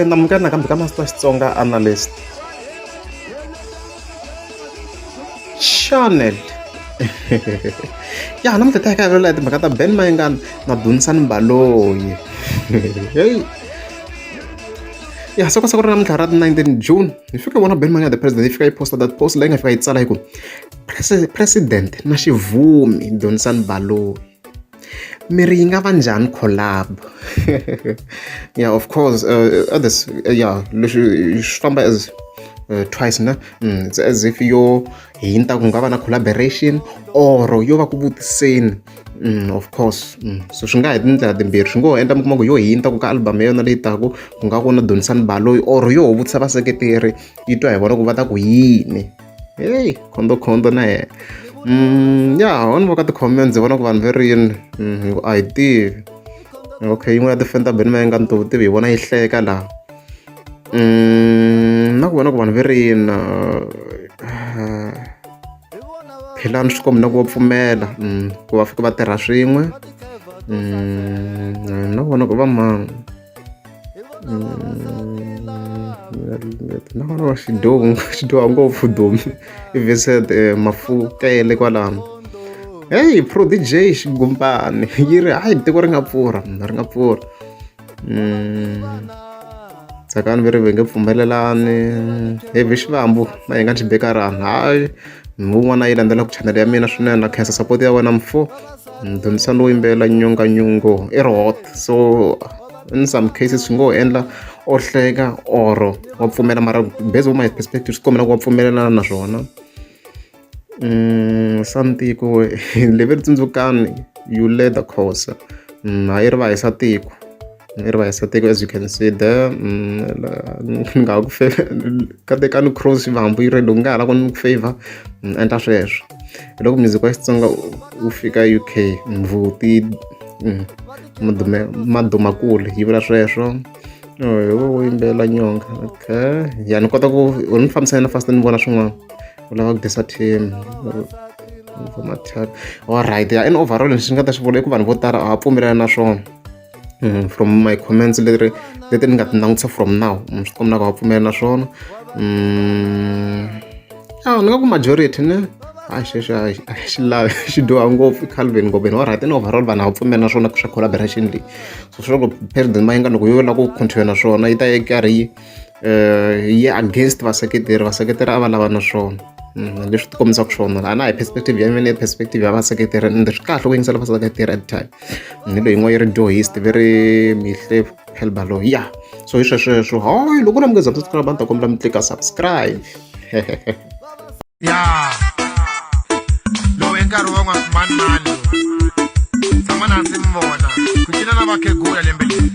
namukela nakambe ka Master Xitsonga analyst channel. Ya namuntlha ta ka lola timhaka ta Ben Mayengani na Dunisani Baloyi. Hey. Ya soko ri namuntlha ra 19 June hi fika vona Ben Mayengani the president yi fika yi posta that post leyi nga fika yi tsala hi ku president na xivumi Dunisani Baloyi miri yi nga va njhani collab. Yeah, of course others yeah leswi swi famba as twice na it's as if yo hinta ku nga va na collaboration or yo va ku vutiseni. Of course so swi nga hi tindlela timbirhi swi ngo endla mi kuma ku yo hinta ku ka album ya yona leyi taku ku nga ku na Dunisani Baloyi or yo vutisa vaseketeri yi twa hi vona ku va ta ku yini. Hey khondokhondo na yena ya vona va ka ti-comments hi vona ku vanhu verini a hi tivi okay yin'wana ya tifenda Ben Mayengani to vutivi hi vona yi hleka laha na ku vona ku vanhu verini Philani swi kombi na ku va pfumela ku va fika va tirha swin'we na ku vona ku va mani na vona va xidyoha ngopfu Dumi i Vincent Mafukele kwalano. Hey Pro DJ Xigumbani yi ri hayi tiko ri nga pfurha tsakani va ri va nge pfumelelani heavy xivambu Mayengani xibekirani hayi wun'wana yi landzela ku channel ya mina swinene na khensa support ya wena mfo Dunisani wo yimbelela nyonganyungo i ri hot so in some cases swi ngo endla o hleka or wa pfumela mara based on my perspective swi kombela ku wa pfumelelana na swona. Santiko levi ri tsundzukani you led the cause hayi ri va hisa tiko as you can see there nga ku ka tekani cross xivambu yi ri loko nga ha la ku ni ku favor endla sweswo loko music wa Xitsonga wu fika UK mvuti madumakule yi vula sweswo wo yimbelela nyonga okay ya ni kota ku ni fambisana na fast ni vona swin'wana u lava ku disa team alright ya in overall leswi nga ta swi vula i ku vanhu vo tala a va pfumelelani na swona from my comments leti ni nga ti langutisa from now swi kombela ku va pfumelelani na swona ni nga ku majority ne a xi lavi xi dyoha ngopfu Calvin Ngobeni alright in overall vanhu a va pfumela na swona swa collaboration leyi so swi loko president Mayengani loko yo lava ku continue na swona yi ta yi karhi yi against vaseketeri a va lava na swona leswi ti kombisaka swona a na hi perspective ya mina perspective ya vaseketeri ende swi kahle ku yingisela vaseketeri at time ni leyi yin'wana yi ri dyohist ve ri Mihle Baloyi ya so hi sweswo hayi loko na mi nga za subscribe a ni ta kombela mi tlika subscribe ya lowu i nkarhi wa n'wamanimani tshama na ndzi mi vona ku cina na vakhegula lembe leri